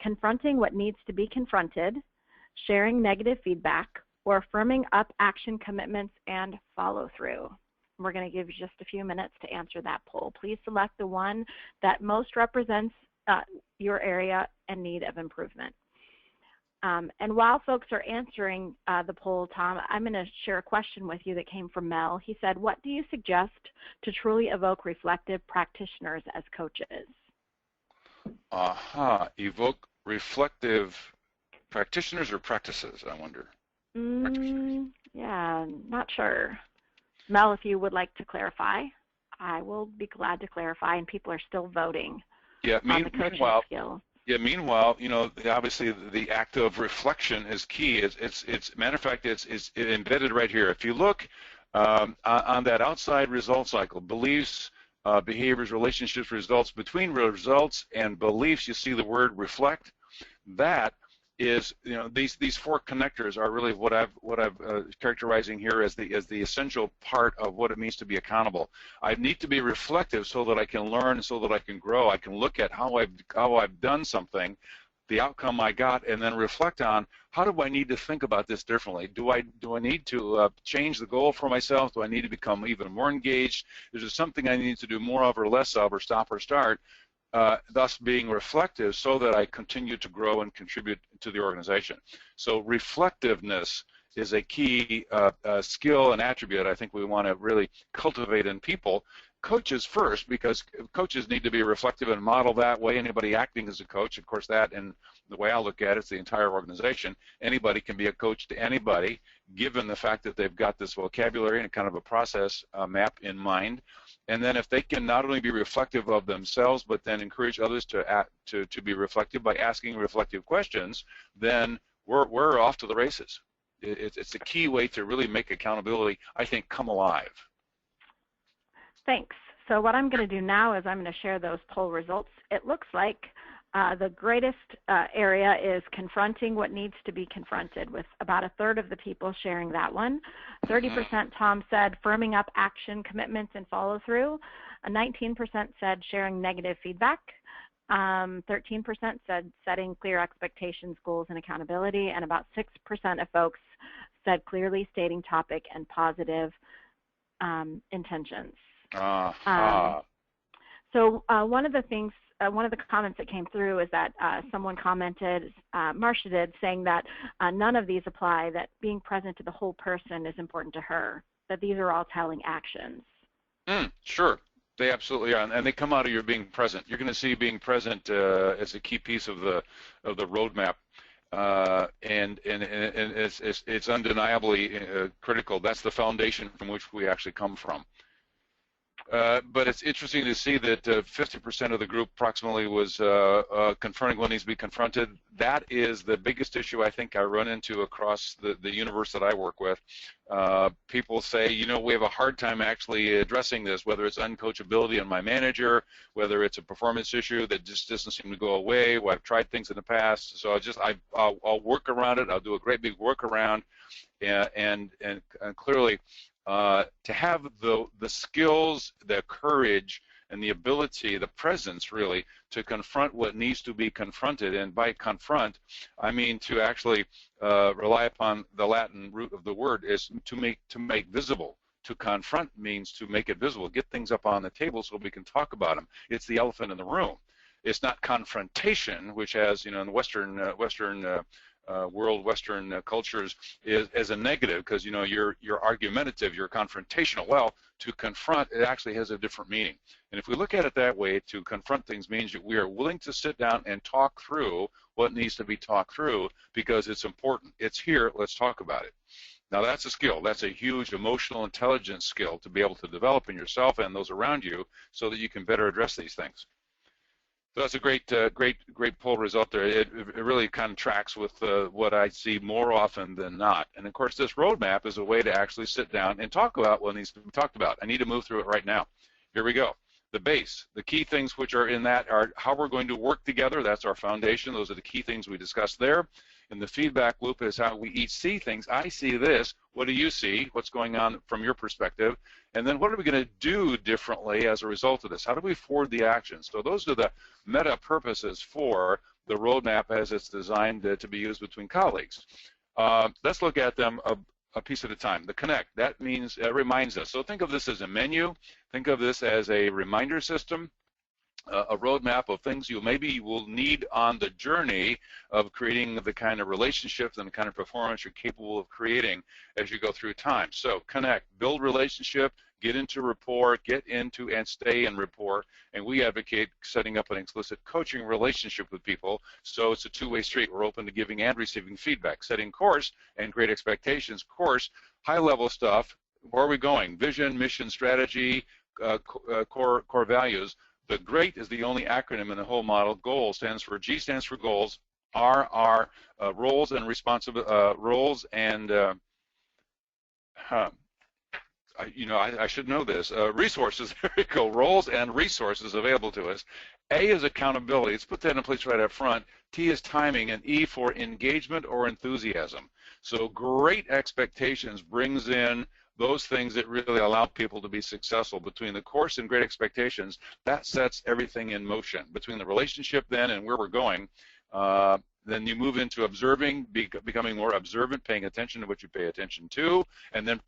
confronting what needs to be confronted, sharing negative feedback, or firming up action commitments and follow through. We're going to give you just a few minutes to answer that poll. Please select the one that most represents your area and need of improvement. And while folks are answering the poll, Tom, I'm going to share a question with you that came from Mel. He said, what do you suggest to truly evoke reflective practitioners as coaches? Evoke reflective practitioners or practices, I wonder? Yeah, not sure. Mel, if you would like to clarify, I will be glad to clarify, and people are still voting on the coaching skills. Yeah, meanwhile, you know, obviously the act of reflection is key. It's matter of fact, it's embedded right here. If you look on that outside result cycle, beliefs, behaviors, relationships, results, between results and beliefs, you see the word reflect. That is, you know, these four connectors are really what I've characterizing here as the essential part of what it means to be accountable. I need to be reflective so that I can learn, so that I can grow. I can look at how I've done something, the outcome I got, and then reflect on how do I need to think about this differently. Do I need to change the goal for myself? Do I need to become even more engaged? Is there something I need to do more of or less of, or stop or start? Thus being reflective so that I continue to grow and contribute to the organization. So reflectiveness is a key skill and attribute I think we want to really cultivate in people. Coaches first, because coaches need to be reflective and model that way. Anybody acting as a coach, of course, that, and the way I look at it, it's the entire organization. Anybody can be a coach to anybody, given the fact that they've got this vocabulary and kind of a process map in mind. And then if they can not only be reflective of themselves, but then encourage others to be reflective by asking reflective questions, then we're off to the races. It's a key way to really make accountability, I think, come alive. Thanks. So what I'm going to do now is I'm going to share those poll results. It looks like the greatest area is confronting what needs to be confronted, with about a third of the people sharing that one. 30%, Tom said, firming up action commitments and follow through. 19% said sharing negative feedback. 13% said setting clear expectations, goals, and accountability. And about 6% of folks said clearly stating topic and positive intentions. So one of the things, one of the comments that came through is that someone commented, Marcia did, saying that none of these apply, that being present to the whole person is important to her, that these are all telling actions. Sure, they absolutely are, and they come out of your being present. You're going to see being present as a key piece of the roadmap. And it's undeniably critical. That's the foundation from which we actually come from. But it's interesting to see that 50% of the group approximately was confronting what needs to be confronted. That is the biggest issue I think I run into across the universe that I work with. People say, you know, we have a hard time actually addressing this, whether it's uncoachability in my manager, whether it's a performance issue that just doesn't seem to go away. Well, I've tried things in the past, so I'll work around it. I'll do a great big workaround, and clearly, to have the skills, the courage, and the ability, the presence really, to confront what needs to be confronted. And by confront, I mean to actually rely upon the Latin root of the word is to make visible. To confront means to make it visible, get things up on the table so we can talk about them. It's the elephant in the room. It's not confrontation, which has, you know, in Western world, Western cultures, is as a negative, because, you know, you're argumentative, you're confrontational. Well, to confront, it actually has a different meaning. And if we look at it that way, to confront things means that we are willing to sit down and talk through what needs to be talked through, because it's important. It's here, let's talk about it. Now that's a skill. That's a huge emotional intelligence skill to be able to develop in yourself and those around you so that you can better address these things. So that's a great poll result there. It really kind of tracks with what I see more often than not. And of course, this roadmap is a way to actually sit down and talk about what needs to be talked about. I need to move through it right now. Here we go. The base, the key things which are in that are how we're going to work together. That's our foundation. Those are the key things we discussed there. And the feedback loop is how we each see things. I see this. What do you see? What's going on from your perspective? And then what are we going to do differently as a result of this? How do we forward the action? So those are the meta purposes for the roadmap as it's designed to be used between colleagues. Let's look at them a piece at a time. The connect, that means reminds us. So think of this as a menu. Think of this as a reminder system, a roadmap of things you will need on the journey of creating the kind of relationships and the kind of performance you're capable of creating as you go through time. So connect, build relationship, get into rapport, get into and stay in rapport, and we advocate setting up an explicit coaching relationship with people, so it's a two-way street. We're open to giving and receiving feedback. Setting course and great expectations. Course, high-level stuff. Where are we going? Vision, mission, strategy, core values. The GREAT is the only acronym in the whole model. Goal stands for, G stands for goals, R are roles and I should know this. Resources, there we go, roles and resources available to us. A is accountability. Let's put that in place right up front. T is timing, and E for engagement or enthusiasm. So great expectations brings in those things that really allow people to be successful. Between the course and great expectations, that sets everything in motion. Between the relationship then and where we're going, then you move into observing, becoming more observant, paying attention to what you pay attention to, and then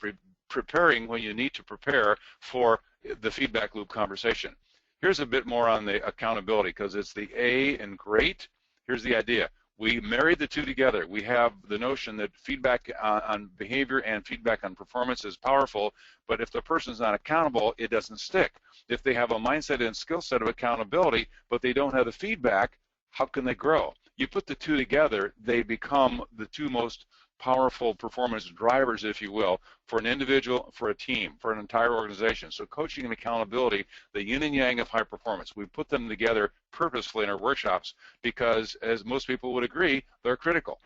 preparing when you need to prepare for the feedback loop conversation. Here's a bit more on the accountability, because it's the A in great. Here's the idea. We married the two together. We have the notion that feedback on behavior and feedback on performance is powerful, but if the person's not accountable, it doesn't stick. If they have a mindset and skill set of accountability, but they don't have the feedback, how can they grow? You put the two together, they become the two most powerful performance drivers, if you will, for an individual, for a team, for an entire organization. So coaching and accountability, the yin and yang of high performance, we put them together purposefully in our workshops because, as most people would agree, they're critical.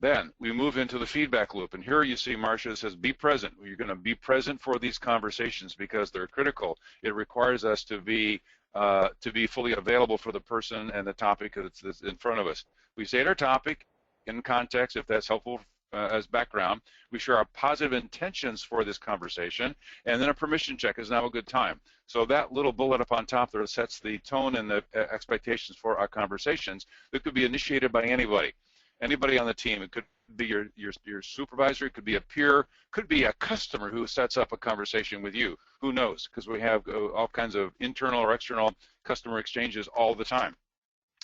Then we move into the feedback loop, and here you see Marcia says, be present. You're going to be present for these conversations because they're critical. It requires us to be fully available for the person and the topic that's in front of us. We state our topic in context, if that's helpful as background. We share our positive intentions for this conversation, and then a permission check is now a good time. So that little bullet up on top there sets the tone and the expectations for our conversations that could be initiated by anybody on the team. It could be your supervisor, it could be a peer, could be a customer who sets up a conversation with you. Who knows? Because we have all kinds of internal or external customer exchanges all the time.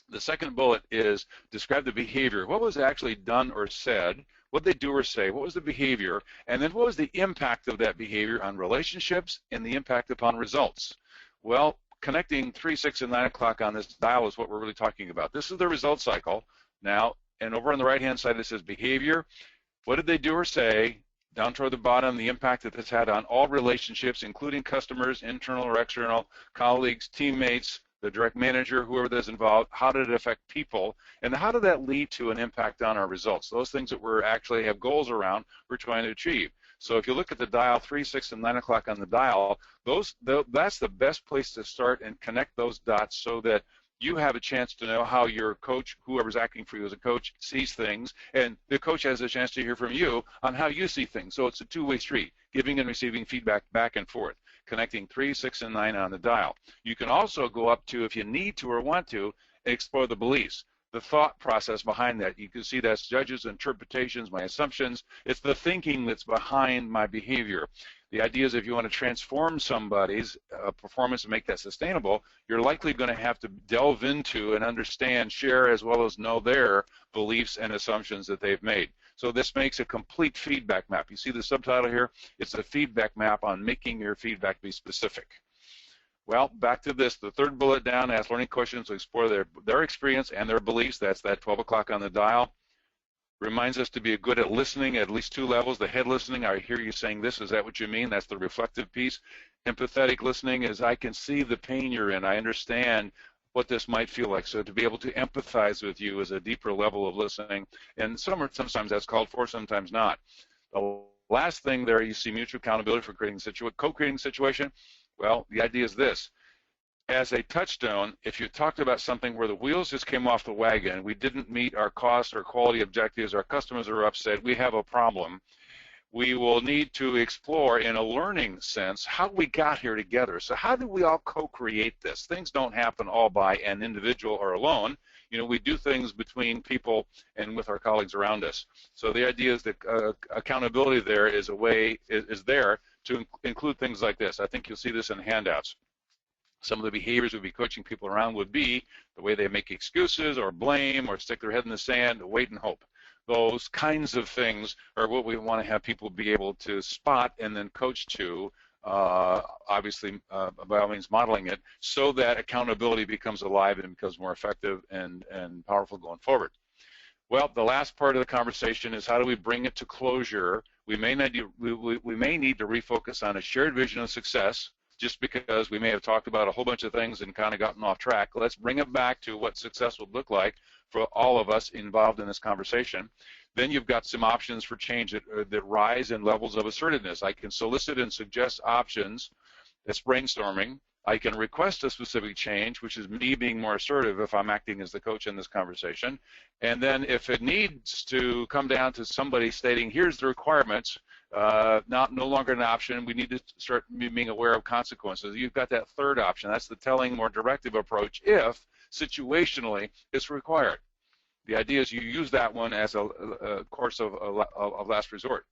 The second bullet is describe the behavior. What was actually done or said? What did they do or say? What was the behavior? And then what was the impact of that behavior on relationships and the impact upon results? Well, connecting 3, 6, and 9 o'clock on this dial is what we're really talking about. This is the result cycle now, and over on the right-hand side it says behavior. What did they do or say? Down toward the bottom, the impact that this had on all relationships, including customers, internal or external, colleagues, teammates, the direct manager, whoever is involved. How did it affect people, and how did that lead to an impact on our results? Those things that we're actually have goals around, we're trying to achieve. So if you look at the dial, 3, 6, and 9 o'clock on the dial, that's the best place to start and connect those dots so that you have a chance to know how your coach, whoever's acting for you as a coach, sees things, and the coach has a chance to hear from you on how you see things. So it's a two-way street, giving and receiving feedback back and forth, connecting 3, 6, and 9 on the dial. You can also go up to, if you need to or want to, explore the beliefs, the thought process behind that. You can see that's judges, interpretations, my assumptions. It's the thinking that's behind my behavior. The idea is if you want to transform somebody's performance and make that sustainable, you're likely going to have to delve into and understand, share, as well as know their beliefs and assumptions that they've made. So this makes a complete feedback map. You see the subtitle here? It's a feedback map on making your feedback be specific. Well, back to this. The third bullet down, ask learning questions to explore their experience and their beliefs. That's that 12 o'clock on the dial. Reminds us to be good at listening at least 2 levels. The head listening, I hear you saying this, is that what you mean? That's the reflective piece. Empathetic listening is I can see the pain you're in. I understand what this might feel like. So to be able to empathize with you is a deeper level of listening. And sometimes that's called for, sometimes not. The last thing there, you see mutual accountability for co-creating situation. Well, the idea is this. as a touchstone, if you talked about something where the wheels just came off the wagon, we didn't meet our cost or quality objectives, our customers are upset, we have a problem, we will need to explore in a learning sense how we got here together. So how do we all co-create this? Things don't happen all by an individual or alone. You know, we do things between people and with our colleagues around us. So the idea is that accountability there is a way, is there to include things like this. I think you'll see this in handouts. Some of the behaviors we'll be coaching people around would be the way they make excuses or blame or stick their head in the sand, wait and hope. Those kinds of things are what we want to have people be able to spot and then coach to, obviously by all means modeling it, so that accountability becomes alive and becomes more effective and powerful going forward. Well, the last part of the conversation is how do we bring it to closure. We may need to refocus on a shared vision of success, just because we may have talked about a whole bunch of things and kind of gotten off track. Let's bring it back to what success would look like for all of us involved in this conversation. Then you've got some options for change that rise in levels of assertiveness. I can solicit and suggest options. That's brainstorming. I can request a specific change, which is me being more assertive if I'm acting as the coach in this conversation. And then if it needs to come down to somebody stating, here's the requirements, no longer an option, we need to start being aware of consequences. You've got that third option. That's the telling, more directive approach if situationally it's required. The idea is you use that one as a course of last resort.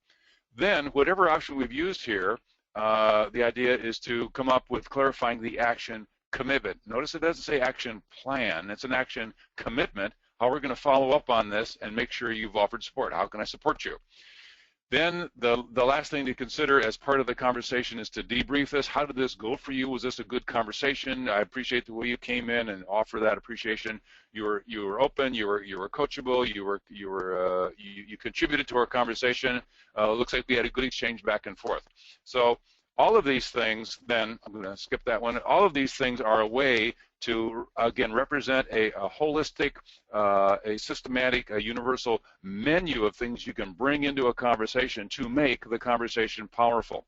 Then whatever option we've used here, the idea is to come up with clarifying the action commitment. Notice it doesn't say action plan. It's an action commitment. How we're going to follow up on this and make sure you've offered support. How can I support you? Then the last thing to consider as part of the conversation is to debrief this. How did this go for you? Was this a good conversation? I appreciate the way you came in and offer that appreciation. You were open. You were coachable. You contributed to our conversation. Looks like we had a good exchange back and forth. So all of these things, then I'm going to skip that one. All of these things are a way to, again, represent a holistic, a systematic, a universal menu of things you can bring into a conversation to make the conversation powerful.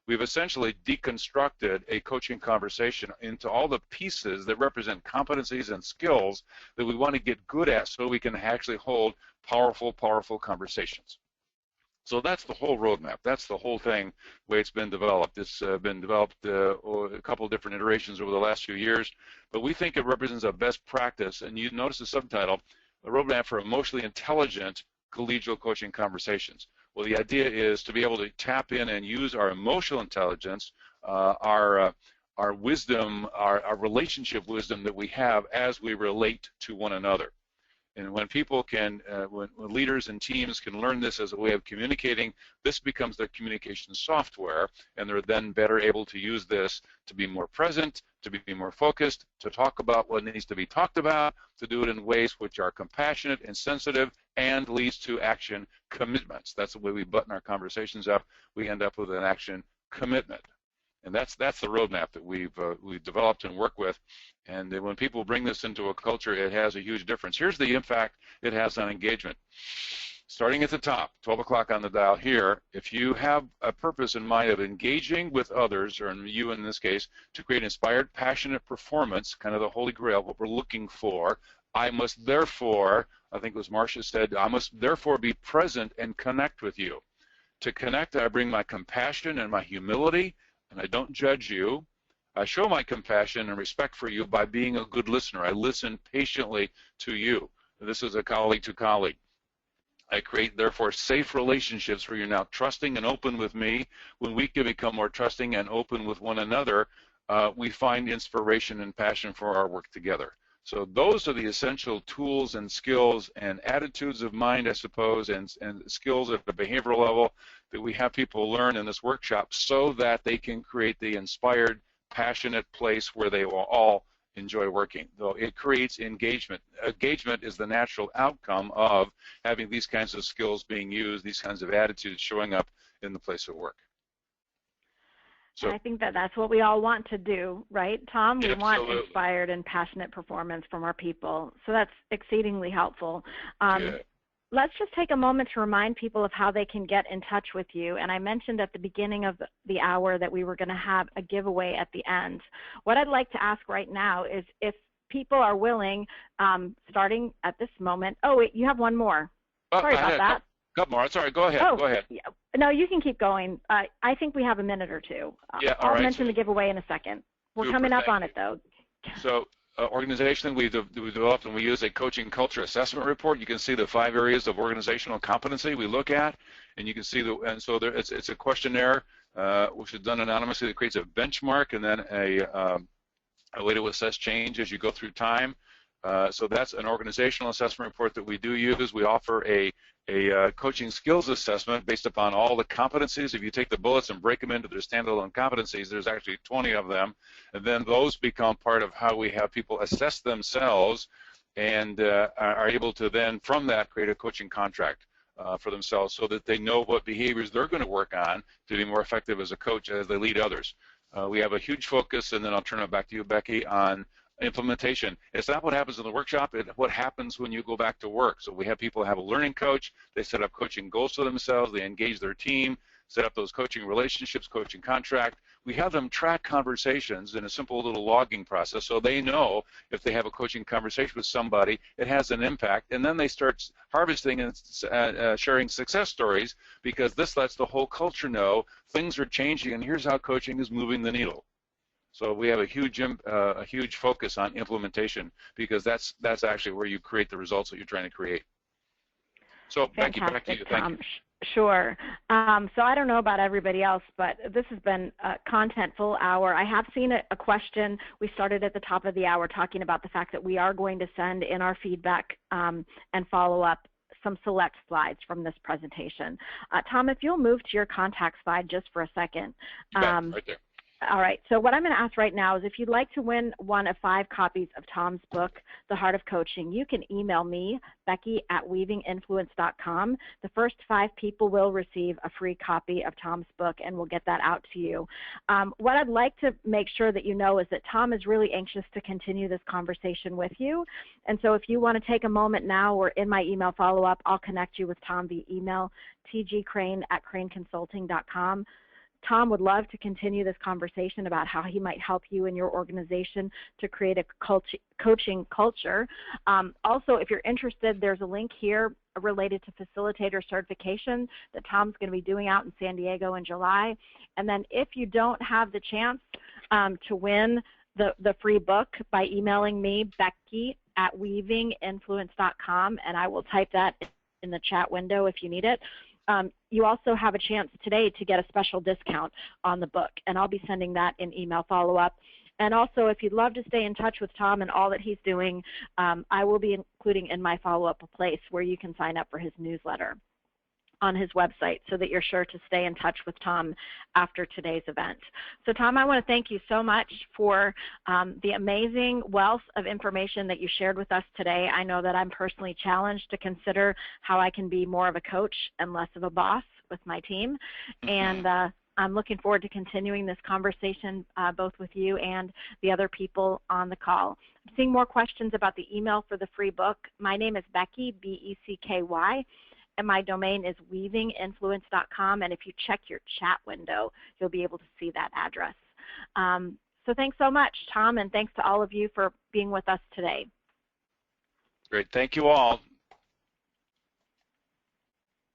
We've essentially deconstructed a coaching conversation into all the pieces that represent competencies and skills that we want to get good at so we can actually hold powerful, powerful conversations. So that's the whole roadmap. That's the whole thing, the way it's been developed. It's been developed a couple of different iterations over the last few years, but we think it represents a best practice. And you notice the subtitle, the roadmap for emotionally intelligent collegial coaching conversations. Well, the idea is to be able to tap in and use our emotional intelligence, our wisdom, our relationship wisdom that we have as we relate to one another. And when people can, when leaders and teams can learn this as a way of communicating, this becomes their communication software, and they're then better able to use this to be more present, to be more focused, to talk about what needs to be talked about, to do it in ways which are compassionate and sensitive, and leads to action commitments. That's the way we button our conversations up. We end up with an action commitment. And that's the roadmap that we've developed and work with. And when people bring this into a culture, it has a huge difference. Here's the impact it has on engagement. Starting at the top, 12 o'clock on the dial here, if you have a purpose in mind of engaging with others, or you in this case, to create inspired, passionate performance, kind of the holy grail, what we're looking for, I must therefore, I think it was Marcia said, I must therefore be present and connect with you. To connect, I bring my compassion and my humility, and I don't judge you. I show my compassion and respect for you by being a good listener. I listen patiently to you. This is a colleague to colleague. I create, therefore, safe relationships where you're now trusting and open with me. When we can become more trusting and open with one another, we find inspiration and passion for our work together. So those are the essential tools and skills and attitudes of mind, I suppose, and skills at the behavioral level that we have people learn in this workshop so that they can create the inspired, passionate place where they will all enjoy working. Though it creates engagement. Engagement is the natural outcome of having these kinds of skills being used, these kinds of attitudes showing up in the place of work. So, and I think that that's what we all want to do, right, Tom? We absolutely. want inspired and passionate performance from our people. So that's exceedingly helpful. Yeah. let's just take a moment to remind people of how they can get in touch with you. And I mentioned at the beginning of the hour that we were going to have a giveaway at the end. What I'd like to ask right now is if people are willing, starting at this moment. Oh, wait, you have one more. Sorry about that. Couple more. Sorry, go ahead. Go ahead. Yeah. No, you can keep going. I think we have a minute or two. Yeah, I'll mention the giveaway in a second. We're coming up on it, though. So, organization, we developed and we use a coaching culture assessment report. You can see the 5 areas of organizational competency we look at, and you can see it's a questionnaire which is done anonymously that creates a benchmark and then a way to assess change as you go through time. So that's an organizational assessment report that we do use. We offer a coaching skills assessment based upon all the competencies. If you take the bullets and break them into their standalone competencies, there's actually 20 of them, and then those become part of how we have people assess themselves and are able to then, from that, create a coaching contract for themselves so that they know what behaviors they're going to work on to be more effective as a coach as they lead others. We have a huge focus, and then I'll turn it back to you, Becky, on implementation. It's not what happens in the workshop, it's what happens when you go back to work. So we have people have a learning coach, they set up coaching goals for themselves, they engage their team, set up those coaching relationships, coaching contract. We have them track conversations in a simple little logging process so they know if they have a coaching conversation with somebody, it has an impact, and then they start harvesting and sharing success stories because this lets the whole culture know things are changing and here's how coaching is moving the needle. So we have a huge focus on implementation because that's actually where you create the results that you're trying to create. So Fantastic, Becky, back to you. Thank you. Sure. So I don't know about everybody else, but this has been a contentful hour. I have seen a question. We started at the top of the hour talking about the fact that we are going to send in our feedback and follow up some select slides from this presentation. Tom, if you'll move to your contact slide just for a second. Right there. All right, so what I'm going to ask right now is if you'd like to win one of 5 copies of Tom's book, The Heart of Coaching, you can email me, Becky@weavinginfluence.com. The first 5 people will receive a free copy of Tom's book, and we'll get that out to you. What I'd like to make sure that you know is that Tom is really anxious to continue this conversation with you. And so if you want to take a moment now or in my email follow-up, I'll connect you with Tom via email, tgcrane@craneconsulting.com. Tom would love to continue this conversation about how he might help you in your organization to create a coaching culture. Also, if you're interested, there's a link here related to facilitator certification that Tom's going to be doing out in San Diego in July. And then if you don't have the chance to win the free book by emailing me, Becky@weavinginfluence.com, and I will type that in the chat window if you need it. You also have a chance today to get a special discount on the book, and I'll be sending that in email follow-up. And also, if you'd love to stay in touch with Tom and all that he's doing, I will be including in my follow-up a place where you can sign up for his newsletter on his website so that you're sure to stay in touch with Tom after today's event. So Tom, I want to thank you so much for the amazing wealth of information that you shared with us today. I know that I'm personally challenged to consider how I can be more of a coach and less of a boss with my team. And I'm looking forward to continuing this conversation both with you and the other people on the call. I'm seeing more questions about the email for the free book. My name is Becky, B-E-C-K-Y. And my domain is weavinginfluence.com, and if you check your chat window, you'll be able to see that address. So thanks so much, Tom, and thanks to all of you for being with us today. Great. Thank you all.